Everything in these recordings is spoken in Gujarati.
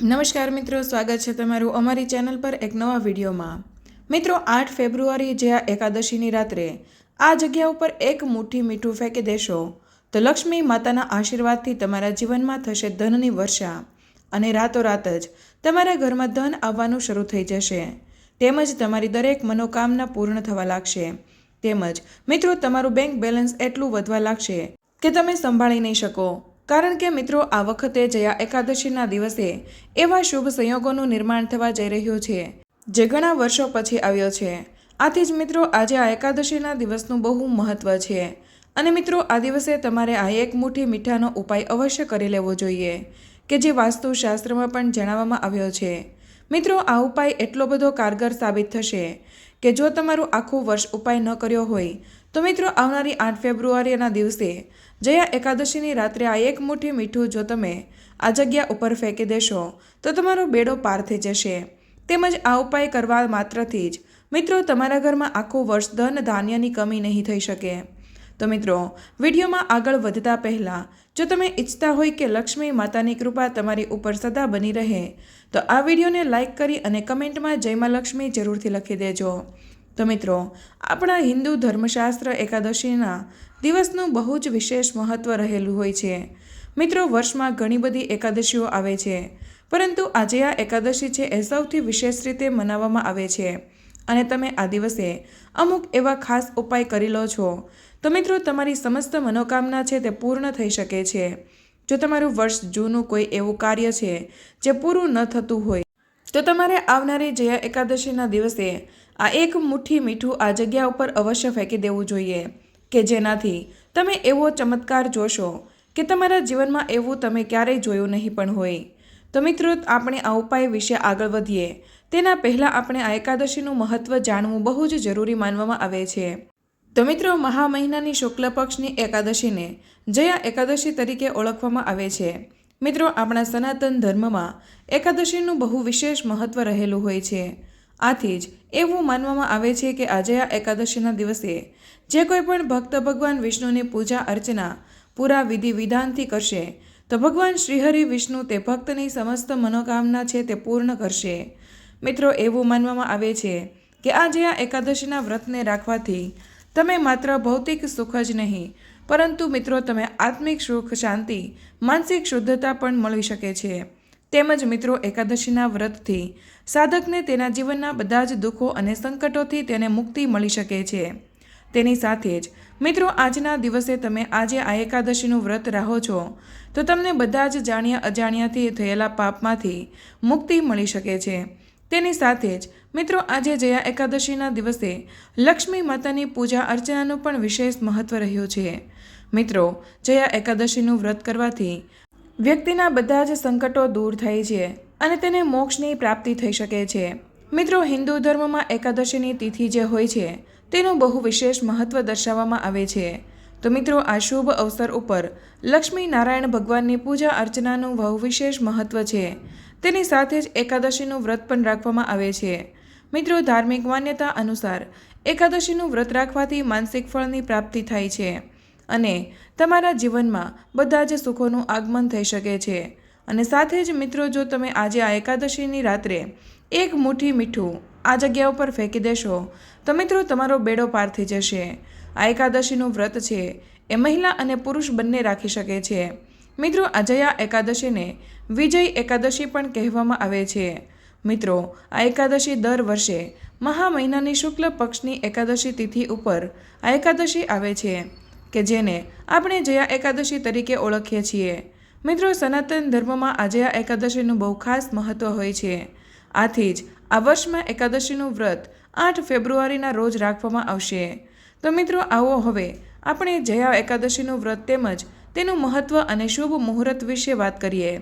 નમસ્કાર મિત્રો, સ્વાગત છે તમારું અમારી ચેનલ પર એક નવા વિડીયોમાં। મિત્રો, 8 ફેબ્રુઆરી જે આ એકાદશીની રાત્રે આ જગ્યા ઉપર એક મુઠ્ઠી મીઠું ફેંકી દેશો તો લક્ષ્મી માતાના આશીર્વાદથી તમારા જીવનમાં થશે ધનની વર્ષા અને રાતોરાત જ તમારા ઘરમાં ધન આવવાનું શરૂ થઈ જશે। તેમજ તમારી દરેક મનોકામના પૂર્ણ થવા લાગશે। તેમજ મિત્રો, તમારું બેંક બેલેન્સ એટલું વધવા લાગશે કે તમે સંભાળી નહીં શકો। કારણ કે મિત્રો, આ વખતે જયા એકાદશીના દિવસે એવા શુભ સંયોગોનું નિર્માણ થવા જઈ રહ્યું છે જે ઘણા વર્ષો પછી આવ્યો છે। આથી જ મિત્રો, આજે આ એકાદશીના દિવસનું બહુ મહત્વ છે અને મિત્રો, આ દિવસે તમારે આ એક મુઠ્ઠી મીઠાનો ઉપાય અવશ્ય કરી લેવો જોઈએ કે જે વાસ્તુશાસ્ત્રમાં પણ જણાવવામાં આવ્યો છે। મિત્રો, આ ઉપાય એટલો બધો કારગર સાબિત થશે કે જો તમારું આખું વર્ષ ઉપાય ન કર્યો હોય તો મિત્રો, આવનારી 8 ફેબ્રુઆરીના દિવસે જયા એકાદશીની રાત્રે આ એક મુઠ્ઠી મીઠું જો તમે આ જગ્યા ઉપર ફેંકી દેશો તો તમારો બેડો પાર થઈ જશે। તેમજ આ ઉપાય કરવા માત્રથી જ મિત્રો, તમારા ઘરમાં આખું વર્ષ ધન ધાન્યની કમી નહીં થઈ શકે। તો મિત્રો, વિડીયોમાં આગળ વધતા પહેલાં જો તમે ઈચ્છતા હોય કે લક્ષ્મી માતાની કૃપા તમારી ઉપર સદા બની રહે તો આ વિડીયોને લાઇક કરી અને કમેન્ટમાં જય માં લક્ષ્મી જરૂરથી લખી દેજો। તો મિત્રો, આપણા હિન્દુ ધર્મશાસ્ત્ર એકાદશીના દિવસનું બહુ જ વિશેષ મહત્ત્વ રહેલું હોય છે। મિત્રો, વર્ષમાં ઘણી બધી એકાદશીઓ આવે છે, પરંતુ આજે આ એકાદશી છે એ સૌથી વિશેષ રીતે મનાવવામાં આવે છે અને તમે આ દિવસે અમુક એવા ખાસ ઉપાય કરી લો છો તો મિત્રો, તમારી સમસ્ત મનોકામના છે તે પૂર્ણ થઈ શકે છે। જો તમારું વર્ષ જૂનું કોઈ એવું કાર્ય છે જે પૂરું ન થતું હોય તો તમારે આવનારી જયા એકાદશીના દિવસે આ એક મુઠ્ઠી મીઠું આ જગ્યા ઉપર અવશ્ય ફેંકી દેવું જોઈએ કે જેનાથી તમે એવો ચમત્કાર જોશો કે તમારા જીવનમાં એવું તમે ક્યારેય જોયું નહીં પણ હોય। તો મિત્રો, આપણે આ ઉપાય વિશે આગળ વધીએ તેના પહેલાં આપણે આ એકાદશીનું મહત્ત્વ જાણવું બહુ જ જરૂરી માનવામાં આવે છે। તો મિત્રો, મહા મહિનાની શુક્લ પક્ષની એકાદશીને જયા એકાદશી તરીકે ઓળખવામાં આવે છે। મિત્રો, આપણા સનાતન ધર્મમાં એકાદશીનું બહુ વિશેષ મહત્ત્વ રહેલું હોય છે। આથી જ એવું માનવામાં આવે છે કે આજે આ એકાદશીના દિવસે જે કોઈ પણ ભક્ત ભગવાન વિષ્ણુની પૂજા અર્ચના પૂરા વિધિ વિધાનથી કરશે તો ભગવાન શ્રીહરિ વિષ્ણુ તે ભક્તની સમસ્ત મનોકામના છે તે પૂર્ણ કરશે। મિત્રો, એવું માનવામાં આવે છે કે આજે આ એકાદશીના વ્રતને રાખવાથી તમે માત્ર ભૌતિક સુખ જ નહીં પરંતુ મિત્રો, તમે આત્મિક સુખ, શાંતિ, માનસિક શુદ્ધતા પણ મળી શકે છે। તેમજ મિત્રો, એકાદશીના વ્રતથી સાધકને તેના જીવનના બધા જ દુઃખો અને સંકટોથી તેને મુક્તિ મળી શકે છે। તેની સાથે જ મિત્રો, આજના દિવસે તમે આજે આ એકાદશીનું વ્રત રાખો છો તો તમને બધા જ જાણ્યા અજાણ્યાથી થયેલા પાપમાંથી મુક્તિ મળી શકે છે। તેની સાથે જ મિત્રો, આજે જયા એકાદશીના દિવસે લક્ષ્મી માતાની પૂજા અર્ચનાનું પણ વિશેષ મહત્ત્વ રહ્યું છે। મિત્રો, જયા એકાદશીનું વ્રત કરવાથી વ્યક્તિના બધા જ સંકટો દૂર થાય છે અને તેને મોક્ષની પ્રાપ્તિ થઈ શકે છે। મિત્રો, હિન્દુ ધર્મમાં એકાદશીની તિથિ જે હોય છે તેનું બહુ વિશેષ મહત્ત્વ દર્શાવવામાં આવે છે। તો મિત્રો, આ શુભ અવસર ઉપર લક્ષ્મી નારાયણ ભગવાનની પૂજા અર્ચનાનું બહુ વિશેષ મહત્ત્વ છે। તેની સાથે જ એકાદશીનું વ્રત પણ રાખવામાં આવે છે। મિત્રો, ધાર્મિક માન્યતા અનુસાર એકાદશીનું વ્રત રાખવાથી માનસિક ફળની પ્રાપ્તિ થાય છે અને તમારા જીવનમાં બધા જ સુખોનું આગમન થઈ શકે છે। અને સાથે જ મિત્રો, જો તમે આજે આ એકાદશીની રાત્રે એક મુઠ્ઠી મીઠું આ જગ્યા ઉપર ફેંકી દેશો તો મિત્રો, તમારો બેડો પાર થઈ જશે। આ એકાદશીનું વ્રત છે એ મહિલા અને પુરુષ બંને રાખી શકે છે। મિત્રો, આ જયા એકાદશીને વિજય એકાદશી પણ કહેવામાં આવે છે। મિત્રો, આ એકાદશી દર વર્ષે મહા મહિનાની શુક્લ પક્ષની એકાદશી તિથિ ઉપર આ એકાદશી આવે છે કે જેને આપણે જયા એકાદશી તરીકે ઓળખીએ છીએ। મિત્રો, સનાતન ધર્મમાં આજે આ એકાદશીનું બહુ ખાસ મહત્ત્વ હોય છે। આથી જ આ વર્ષમાં એકાદશીનું વ્રત 8 ફેબ્રુઆરીના રોજ રાખવામાં આવશે। તો મિત્રો, આવો હવે આપણે જયા એકાદશીનું વ્રત તેમજ તેનું મહત્ત્વ અને શુભ મુહૂર્ત વિશે વાત કરીએ।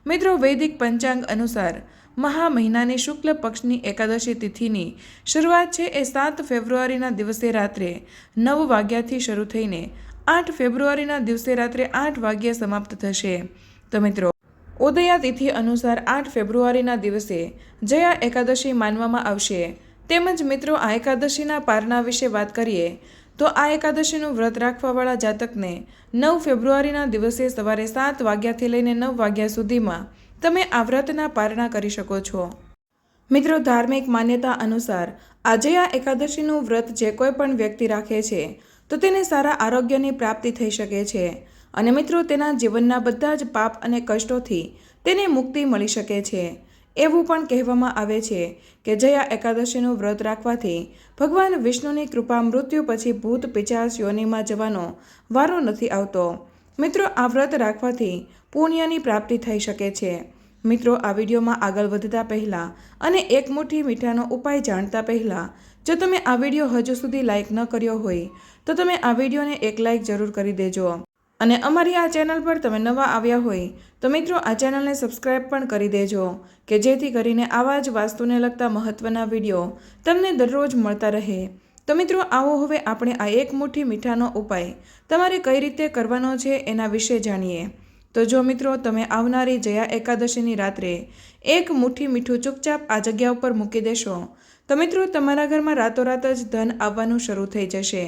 મિત્રો, વૈદિક પંચાંગ અનુસાર મહા મહિનાની શુક્લ પક્ષની એકાદશી તિથિની શરૂઆત છે એ 7 ફેબ્રુઆરીના દિવસે રાત્રે 9 વાગ્યાથી શરૂ થઈને 8 ફેબ્રુઆરીના દિવસે રાત્રે 8 વાગ્યે સમાપ્ત થશે। તો મિત્રો, ઉદયા તિથિ અનુસાર 8 ફેબ્રુઆરીના દિવસે જયા એકાદશી માનવામાં આવશે। તેમજ મિત્રો, આ એકાદશીના પારણા વિશે વાત કરીએ તો આ એકાદશીનું વ્રત રાખવાવાળા જાતકને 9 ફેબ્રુઆરીના દિવસે સવારે 7 વાગ્યાથી લઈને 9 વાગ્યા સુધીમાં તમે આ વ્રતના પારણા કરી શકો છો। મિત્રો, ધાર્મિક માન્યતા અનુસાર આજયા એકાદશીનું વ્રત જે કોઈ પણ વ્યક્તિ રાખે છે તો તેને સારા આરોગ્યની પ્રાપ્તિ થઈ શકે છે અને મિત્રો તેના જીવનના બધા જ પાપ અને કષ્ટોથી તેને મુક્તિ મળી શકે છે। એવું પણ કહેવામાં આવે છે કે જયા એકાદશીનું વ્રત રાખવાથી ભગવાન વિષ્ણુની કૃપા મૃત્યુ પછી ભૂત પિશાચ યોનિમાં જવાનો વારો નથી આવતો। મિત્રો, આ વ્રત રાખવાથી પુણ્યની પ્રાપ્તિ થઈ શકે છે। મિત્રો, આ વિડીયોમાં આગળ વધતા પહેલાં અને એક મુઠ્ઠી મીઠાનો ઉપાય જાણતા પહેલાં જો તમે આ વિડીયો હજુ સુધી લાઇક ન કર્યો હોય તો તમે આ વિડીયોને એક લાઇક જરૂર કરી દેજો અને અમારી આ ચેનલ પર તમે નવા આવ્યા હોય તો મિત્રો આ ચેનલને સબસ્ક્રાઈબ પણ કરી દેજો કે જેથી કરીને આવા જ વાસ્તુને લગતા મહત્ત્વના વિડીયો તમને દરરોજ મળતા રહે। તો મિત્રો, આવો હવે આપણે આ એક મુઠ્ઠી મીઠાનો ઉપાય તમારે કઈ રીતે કરવાનો છે એના વિશે જાણીએ। તો જો મિત્રો તમે આવનારી જયા એકાદશીની રાત્રે એક મુઠ્ઠી મીઠું ચૂપચાપ આ જગ્યા ઉપર મૂકી દેશો તો મિત્રો તમારા ઘરમાં રાતોરાત જ ધન આવવાનું શરૂ થઈ જશે।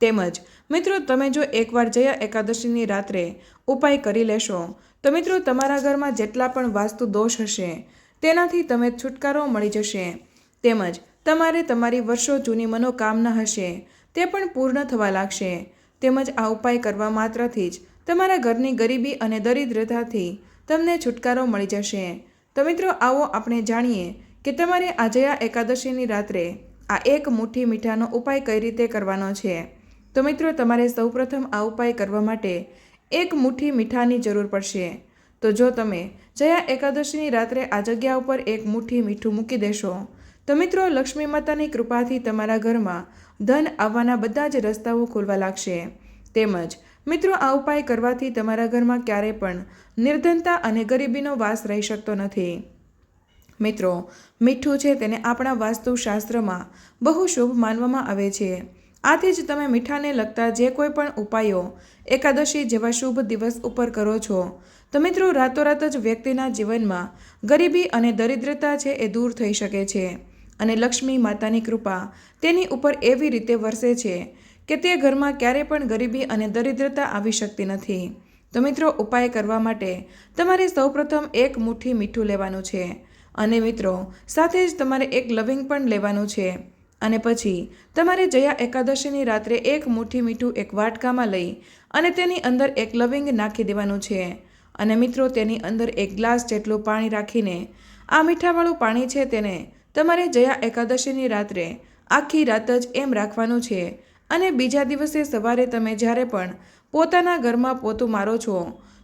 તેમજ મિત્રો તમે જો એકવાર જયા એકાદશીની રાત્રે ઉપાય કરી લેશો તો મિત્રો તમારા ઘરમાં જેટલા પણ વાસ્તુ દોષ હશે તેનાથી તમે છુટકારો મળી જશે। તેમજ તમારે તમારી વર્ષો જૂની મનોકામના હશે તે પણ પૂર્ણ થવા લાગશે। તેમજ આ ઉપાય કરવા માત્રથી જ તમારા ઘરની ગરીબી અને દરિદ્રતાથી તમને છુટકારો મળી જશે। તો મિત્રો આવો આપણે જાણીએ કે તમારે આ જયા એકાદશીની રાત્રે આ એક મુઠ્ઠી મીઠાનો ઉપાય કઈ રીતે કરવાનો છે। તો મિત્રો તમારે સૌપ્રથમ આ ઉપાય કરવા માટે એક મુઠ્ઠી મીઠાની જરૂર પડશે। તો જો તમે જયા એકાદશીની રાત્રે આ જગ્યા ઉપર એક મુઠ્ઠી મીઠું મૂકી દેશો તો મિત્રો લક્ષ્મી માતાની કૃપાથી તમારા ઘરમાં ધન આવવાના બધા જ રસ્તાઓ ખુલવા લાગશે। તેમજ મિત્રો આ ઉપાય કરવાથી તમારા ઘરમાં ક્યારેય પણ નિર્ધનતા અને ગરીબીનો વાસ રહી શકતો નથી। મિત્રો, મીઠું છે તેને આપણા વાસ્તુશાસ્ત્રમાં બહુ શુભ માનવામાં આવે છે। આથી જ તમે મીઠાને લગતા જે કોઈ પણ ઉપાયો એકાદશી જેવા શુભ દિવસ ઉપર કરો છો તો મિત્રો રાતોરાત જ વ્યક્તિના જીવનમાં ગરીબી અને દરિદ્રતા છે એ દૂર થઈ શકે છે અને લક્ષ્મી માતાની કૃપા તેની ઉપર એવી રીતે વરસે છે કે તે ઘરમાં ક્યારે પણ ગરીબી અને દરિદ્રતા આવી શકતી નથી। તો મિત્રો ઉપાય કરવા માટે તમારે સૌપ્રથમ એક મુઠ્ઠી મીઠું લેવાનું છે અને મિત્રો સાથે જ તમારે એક લવિંગ પણ લેવાનું છે અને પછી તમારે જયા એકાદશીની રાત્રે એક મુઠ્ઠી મીઠું એક વાટકામાં લઈ અને તેની અંદર એક લવિંગ નાખી દેવાનું છે અને મિત્રો તેની અંદર એક ગ્લાસ જેટલું પાણી રાખીને આ મીઠાવાળું પાણી છે તેને તમારે જયા એકાદશીની રાત્રે આખી રાત જ એમ રાખવાનું છે અને બીજા દિવસે સવારે તમે જ્યારે પણ પોતાના ઘરમાં પોતું મારો છો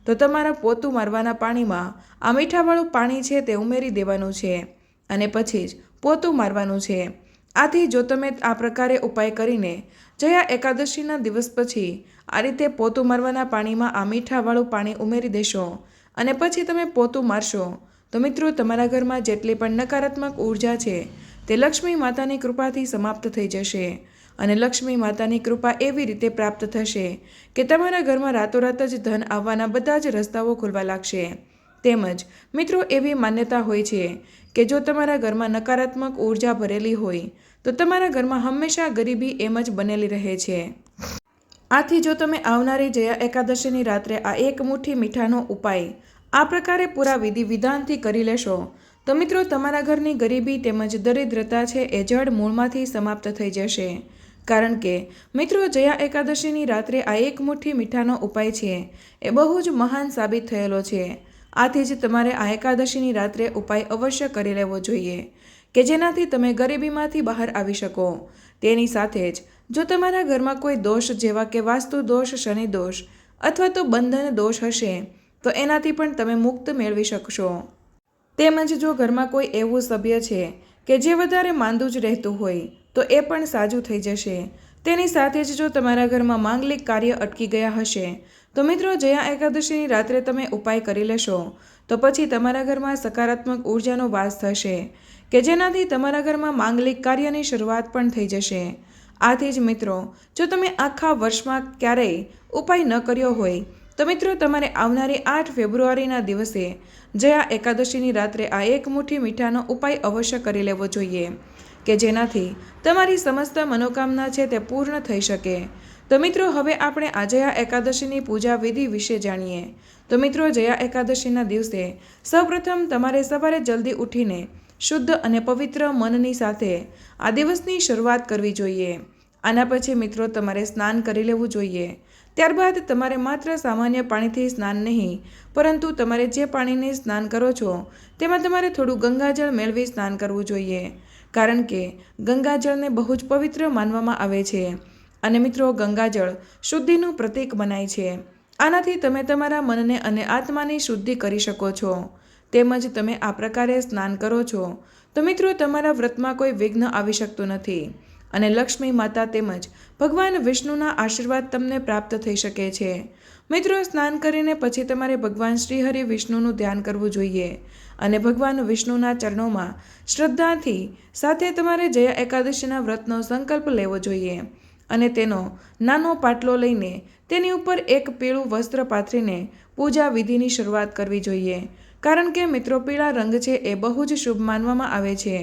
તો તમારા પોતું મારવાના પાણીમાં આ મીઠાવાળું પાણી છે તે ઉમેરી દેવાનું છે અને પછી જ પોતું મારવાનું છે। આથી જો તમે આ પ્રકારે ઉપાય કરીને જયા એકાદશીના દિવસ પછી આ રીતે પોતું મારવાના પાણીમાં આ મીઠાવાળું પાણી ઉમેરી દેશો અને પછી તમે પોતું મારશો તો મિત્રો તમારા ઘરમાં જેટલી પણ નકારાત્મક ઉર્જા છે તે લક્ષ્મી માતાની કૃપાથી સમાપ્ત થઈ જશે અને લક્ષ્મી માતાની કૃપા એવી રીતે પ્રાપ્ત થશે કે તમારા ઘરમાં રાતોરાત જ ધન આવવાના બધા જ રસ્તાઓ ખુલવા લાગશે। તેમજ મિત્રો એવી માન્યતા હોય છે કે જો તમારા ઘરમાં નકારાત્મક ઉર્જા ભરેલી હોય તો તમારા ઘરમાં હંમેશા ગરીબી એમ જ બનેલી રહે છે। આથી જો તમે આવનારી જયા એકાદશીની રાત્રે આ એક મુઠ્ઠી મીઠાનો ઉપાય આ પ્રકારે પૂરા વિધિ વિધાનથી કરી લેશો તો મિત્રો તમારા ઘરની ગરીબી તેમજ દરિદ્રતા છે એ જડ મૂળમાંથી સમાપ્ત થઈ જશે। કારણ કે મિત્રો જયા એકાદશીની રાત્રે આ એક મુઠ્ઠી મીઠાનો ઉપાય છે એ બહુ જ મહાન સાબિત થયેલો છે। આથી જ તમારે આ એકાદશીની રાત્રે ઉપાય અવશ્ય કરી લેવો જોઈએ કે જેનાથી તમે ગરીબીમાંથી બહાર આવી શકો। તેની સાથે જ જો તમારા ઘરમાં કોઈ દોષ જેવા કે વાસ્તુ દોષ, શનિ દોષ અથવા તો બંધન દોષ હશે તો એનાથી પણ તમે મુક્ત મેળવી શકશો। તેમજ જો ઘરમાં કોઈ એવું સભ્ય છે કે જે વધારે માંદું જ રહેતું હોય તો એ પણ સાજું થઈ જશે। તેની સાથે જ જો તમારા ઘરમાં માંગલિક કાર્ય અટકી ગયા હશે તો મિત્રો જયા એકાદશીની રાત્રે તમે ઉપાય કરી લેશો તો પછી તમારા ઘરમાં સકારાત્મક ઉર્જાનો વાસ થશે કે જેનાથી તમારા ઘરમાં માંગલિક કાર્યની શરૂઆત પણ થઈ જશે। આથી જ મિત્રો જો તમે આખા વર્ષમાં ક્યારેય ઉપાય ન કર્યો હોય તો મિત્રો તમારે આવનારી 8 ફેબ્રુઆરીના દિવસે જયા એકાદશીની રાત્રે આ એક મુઠ્ઠી મીઠાનો ઉપાય અવશ્ય કરી લેવો જોઈએ કે જેનાથી તમારી સમસ્ત મનોકામના છે તે પૂર્ણ થઈ શકે। તો મિત્રો હવે આપણે આ જયા એકાદશીની પૂજા વિધિ વિશે જાણીએ. તો મિત્રો જયા એકાદશીના દિવસે સૌપ્રથમ તમારે સવારે જલ્દી ઉઠીને શુદ્ધ અને પવિત્ર મનની સાથે આ દિવસની શરૂઆત કરવી જોઈએ. આના પછી મિત્રો તમારે સ્નાન કરી લેવું જોઈએ. ત્યારબાદ તમારે માત્ર સામાન્ય પાણીથી સ્નાન નહીં, પરંતુ તમારે જે પાણીને સ્નાન કરો છો તેમાં તમારે થોડું ગંગાજળ મેળવી સ્નાન કરવું જોઈએ. કારણ કે ગંગાજળને બહુ જ પવિત્ર માનવામાં આવે છે અને મિત્રો ગંગાજળ શુદ્ધિનું પ્રતીક મનાય છે. આનાથી તમે તમારા મનને અને આત્માની શુદ્ધિ કરી શકો છો. તેમજ તમે આ પ્રકારે સ્નાન કરો છો તો મિત્રો તમારા વ્રતમાં કોઈ વિઘ્ન આવી શકતું નથી અને લક્ષ્મી માતા તેમજ ભગવાન વિષ્ણુના આશીર્વાદ તમને પ્રાપ્ત થઈ શકે છે. મિત્રો સ્નાન કરીને પછી તમારે ભગવાન શ્રી હરિ વિષ્ણુનું ધ્યાન કરવું જોઈએ અને ભગવાન વિષ્ણુના ચરણોમાં શ્રદ્ધાથી સાથે તમારે જયા એકાદશીના વ્રતનો સંકલ્પ લેવો જોઈએ અને તેનો નાનો પાટલો લઈને તેની ઉપર એક પીળું વસ્ત્ર પાથરીને પૂજા વિધિની શરૂઆત કરવી જોઈએ. કારણ કે મિત્રો પીળા રંગ છે એ બહુ જ શુભ માનવામાં આવે છે.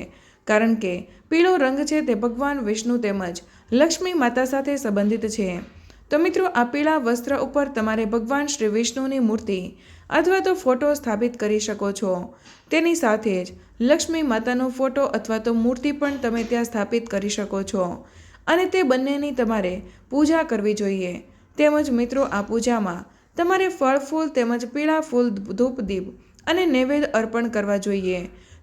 કારણ કે પીળો રંગ છે તે ભગવાન વિષ્ણુ તેમજ લક્ષ્મી માતા સાથે સંબંધિત છે. તો મિત્રો આ પીળા વસ્ત્ર ઉપર તમારે ભગવાન શ્રી વિષ્ણુની મૂર્તિ અથવા તો ફોટો સ્થાપિત કરી શકો છો. તેની સાથે જ લક્ષ્મી માતાનો ફોટો અથવા તો મૂર્તિ પણ તમે ત્યાં સ્થાપિત કરી શકો છો અને તે બંનેની તમારે પૂજા કરવી જોઈએ. તેમજ મિત્રો આ પૂજામાં તમારે ફળ ફૂલ તેમજ પીળા ફૂલ ધૂપ દીપ અને નૈવેદ્ય અર્પણ કરવા જોઈએ.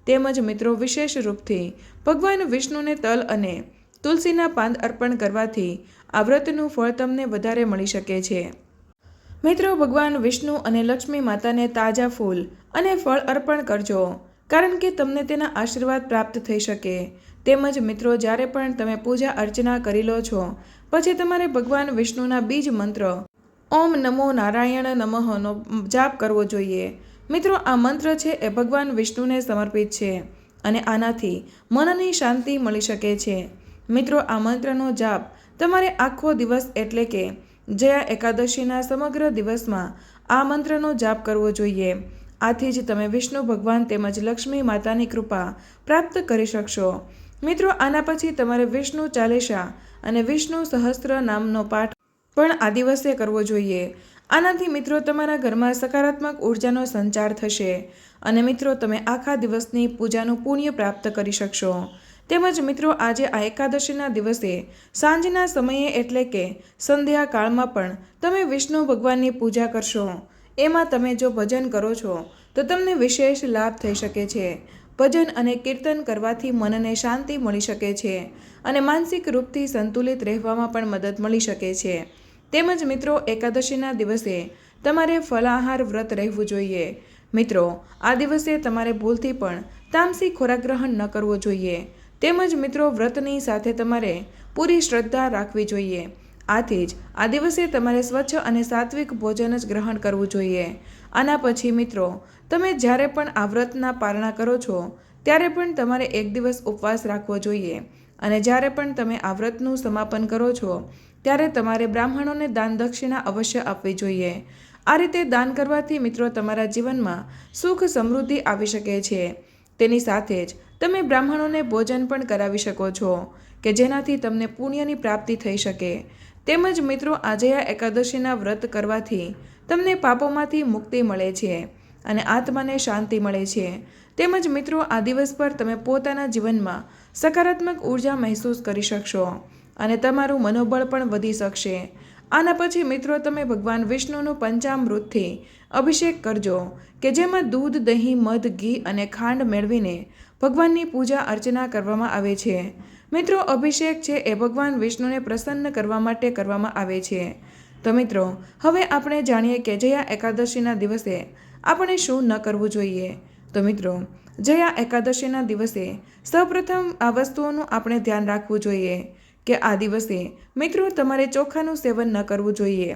તેમજ મિત્રો વિશેષ રૂપથી ભગવાન વિષ્ણુને તલ અને તુલસીના પાન અર્પણ કરવાથી આ વ્રતનું ફળ તમને વધારે મળી શકે છે. મિત્રો ભગવાન વિષ્ણુ અને લક્ષ્મી માતાને તાજા ફૂલ અને ફળ અર્પણ કરજો, કારણ કે તમને તેના આશીર્વાદ પ્રાપ્ત થઈ શકે. તેમજ મિત્રો જ્યારે પણ તમે પૂજા અર્ચના કરી લો છો પછી તમારે ભગવાન વિષ્ણુના બીજ મંત્ર ઓમ નમો નારાયણ નમઃનો જાપ કરવો જોઈએ. મિત્રો આ મંત્ર છે એ ભગવાન વિષ્ણુને સમર્પિત છે અને આનાથી મનની શાંતિ મળી શકે છે. મિત્રો આ મંત્રનો જાપ તમારે આખો દિવસ એટલે કે જયા એકાદશીના સમગ્ર દિવસમાં આ મંત્રનો જાપ કરવો જોઈએ. આથી જ તમે વિષ્ણુ ભગવાન તેમજ લક્ષ્મી માતાની કૃપા પ્રાપ્ત કરી શકશો. મિત્રો આના પછી તમારે વિષ્ણુ ચાલીસા અને વિષ્ણુ સહસ્ત્ર નામનો પાઠ પણ આ દિવસે કરવો જોઈએ. આનાથી મિત્રો તમારા ઘરમાં સકારાત્મક ઉર્જાનો સંચાર થશે અને મિત્રો તમે આખા દિવસની પૂજાનું પુણ્ય પ્રાપ્ત કરી શકશો. તેમજ મિત્રો આજે આ એકાદશીના દિવસે સાંજના સમયે એટલે કે સંધ્યાકાળમાં પણ તમે વિષ્ણુ ભગવાનની પૂજા કરશો. એમાં તમે જો ભજન કરો છો તો તમને વિશેષ લાભ થઈ શકે છે. ભજન અને કીર્તન કરવાથી મનને શાંતિ મળી શકે છે અને માનસિક રૂપથી સંતુલિત રહેવામાં પણ મદદ મળી શકે છે. તેમજ મિત્રો એકાદશીના દિવસે તમારે ફલાહાર વ્રત રહેવું જોઈએ. મિત્રો આ દિવસે તમારે ભૂલથી પણ તામસી ખોરાક ગ્રહણ ન કરવો જોઈએ. તેમજ મિત્રો વ્રતની સાથે તમારે પૂરી શ્રદ્ધા રાખવી જોઈએ. આથી જ આ દિવસે તમારે સ્વચ્છ અને સાત્વિક ભોજન જ ગ્રહણ કરવું જોઈએ. આના પછી મિત્રો તમે જ્યારે પણ આ વ્રતના પારણા કરો છો ત્યારે પણ તમારે એક દિવસ ઉપવાસ રાખવો જોઈએ અને જ્યારે પણ તમે આ વ્રતનું સમાપન કરો છો ત્યારે તમારે બ્રાહ્મણોને દાન દક્ષિણા અવશ્ય આપવી જોઈએ. આ રીતે દાન કરવાથી મિત્રો તમારા જીવનમાં સુખ સમૃદ્ધિ આવી શકે છે. તેની સાથે જ તમે બ્રાહ્મણોને ભોજન પણ કરાવી શકો છો કે જેનાથી તમને પુણ્યની પ્રાપ્તિ થઈ શકે. તેમજ મિત્રો આજે આ એકાદશીના વ્રત કરવાથી તમને પાપોમાંથી મુક્તિ મળે છે અને આત્માને શાંતિ મળે છે. તેમજ મિત્રો આ દિવસ પર તમે પોતાના જીવનમાં સકારાત્મક ઉર્જા મહેસૂસ કરી શકશો અને તમારું મનોબળ પણ વધી શકશે. આના પછી મિત્રો તમે ભગવાન વિષ્ણુનું પંચામૃતથી અભિષેક કરજો કે જેમાં દૂધ, દહીં, મધ, ઘી અને ખાંડ મેળવીને ભગવાનની પૂજા અર્ચના કરવામાં આવે છે. મિત્રો અભિષેક છે એ ભગવાન વિષ્ણુને પ્રસન્ન કરવા માટે કરવામાં આવે છે. તો મિત્રો હવે આપણે જાણીએ કે જયા એકાદશીના દિવસે આપણે શું ન કરવું જોઈએ. તો મિત્રો જયા એકાદશીના દિવસે સૌપ્રથમ આ વસ્તુઓનું આપણે ધ્યાન રાખવું જોઈએ કે આ દિવસે મિત્રો તમારે ચોખાનું સેવન ન કરવું જોઈએ.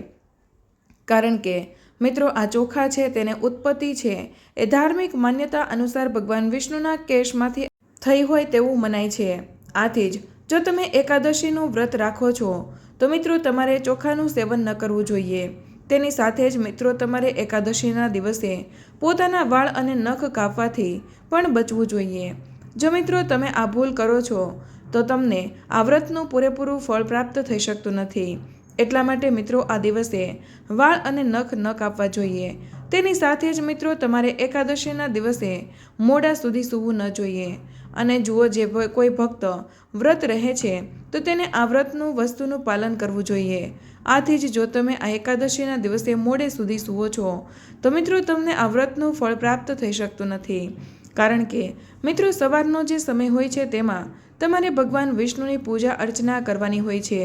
કારણ કે મિત્રો આ ચોખા છે તેને ઉત્પત્તિ છે એ ધાર્મિક માન્યતા અનુસાર ભગવાન વિષ્ણુના કેશમાંથી થઈ હોય તેવું મનાય છે. આથી જ જો તમે એકાદશીનું વ્રત રાખો છો તો મિત્રો તમારે ચોખાનું સેવન ન કરવું જોઈએ. તેની સાથે જ મિત્રો તમારે એકાદશીના દિવસે પોતાના વાળ અને નખ કાપવાથી પણ બચવું જોઈએ. જો મિત્રો તમે આ ભૂલ કરો છો તો તમને આ વ્રતનું પૂરેપૂરું ફળ પ્રાપ્ત થઈ શકતું નથી. એટલા માટે મિત્રો આ દિવસે વાળ અને નખ ન કાપવા જોઈએ। તેની સાથે જ મિત્રો તમારે એકાદશીના દિવસે મોડા સુધી સૂવું ન જોઈએ। અને જુઓ, જે કોઈ ભક્ત વ્રત રહે છે તો તેને આ વ્રતનું વસ્તુનું પાલન કરવું જોઈએ। આથી જ જો તમે આ એકાદશીના દિવસે મોડે સુધી સૂવો છો તો મિત્રો તમને આ વ્રતનું ફળ પ્રાપ્ત થઈ શકતું નથી। કારણ કે મિત્રો સવારનો જે સમય હોય છે તેમાં તમારે ભગવાન વિષ્ણુની પૂજા અર્ચના કરવાની હોય છે।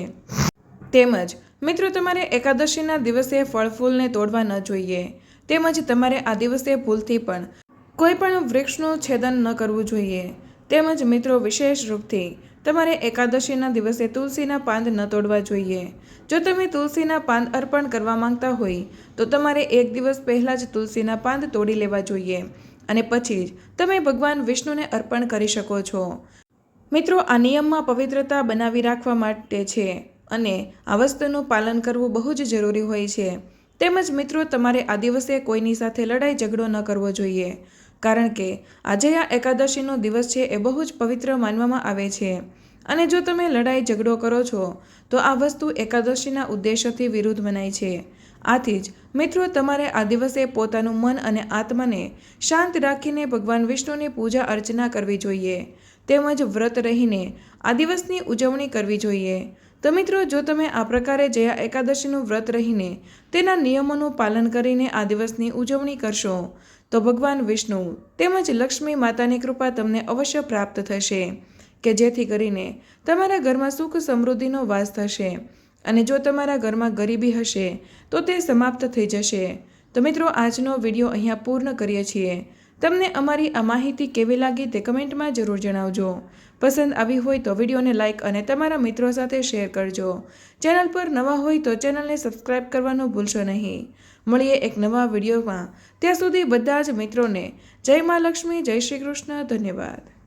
તેમજ મિત્રો તમારે એકાદશીના દિવસે ફળ ફૂલને તોડવા ન જોઈએ। તેમજ તમારે આ દિવસે ભૂલથી પણ કોઈ પણ વૃક્ષનું છેદન ન કરવું જોઈએ। તેમજ મિત્રો વિશેષ રૂપથી તમારે એકાદશીના દિવસે તુલસીના પાન ન તોડવા જોઈએ। જો તમે તુલસીના પાન અર્પણ કરવા માંગતા હોય તો તમારે એક દિવસ પહેલાં જ તુલસીના પાન તોડી લેવા જોઈએ અને પછી જ તમે ભગવાન વિષ્ણુને અર્પણ કરી શકો છો। મિત્રો આ નિયમમાં પવિત્રતા બનાવી રાખવા માટે છે અને આ વસ્તુનું પાલન કરવું બહુ જ જરૂરી હોય છે। તેમજ મિત્રો તમારે આ દિવસે કોઈની સાથે લડાઈ ઝઘડો ન કરવો જોઈએ। કારણ કે આજે આ એકાદશીનો દિવસ છે એ બહુ જ પવિત્ર માનવામાં આવે છે અને જો તમે લડાઈ ઝઘડો કરો છો તો આ વસ્તુ એકાદશીના ઉદ્દેશ્યથી વિરુદ્ધ મનાય છે। આથી જ મિત્રો તમારે આ દિવસે પોતાનું મન અને આત્માને શાંત રાખીને ભગવાન વિષ્ણુની પૂજા અર્ચના કરવી જોઈએ। તેમજ વ્રત રહીને આ દિવસની ઉજવણી કરવી જોઈએ। તો મિત્રો જો તમે આ પ્રકારે જયા એકાદશીનું વ્રત રહીને તેના નિયમોનું પાલન કરીને આ દિવસની ઉજવણી કરશો તો ભગવાન વિષ્ણુ તેમજ લક્ષ્મી માતાની કૃપા તમને અવશ્ય પ્રાપ્ત થશે કે જેથી કરીને તમારા ઘરમાં સુખ સમૃદ્ધિનો વાસ થશે અને જો તમારા ઘરમાં ગરીબી હશે તો તે સમાપ્ત થઈ જશે। તો મિત્રો આજનો વિડીયો અહીંયા પૂર્ણ કરીએ છીએ। તમને અમારી આ માહિતી કેવી લાગી તે કમેન્ટમાં જરૂર જણાવજો। પસંદ આવી હોય તો વિડીયોને લાઇક અને તમારા મિત્રો સાથે શેર કરજો। ચેનલ પર નવા હોય તો ચેનલને સબસ્ક્રાઇબ કરવાનું ભૂલશો નહીં। મળીએ એક નવા વિડીયોમાં, ત્યાં સુધી બધા જ મિત્રોને જય મા લક્ષ્મી, જય શ્રી કૃષ્ણ, ધન્યવાદ।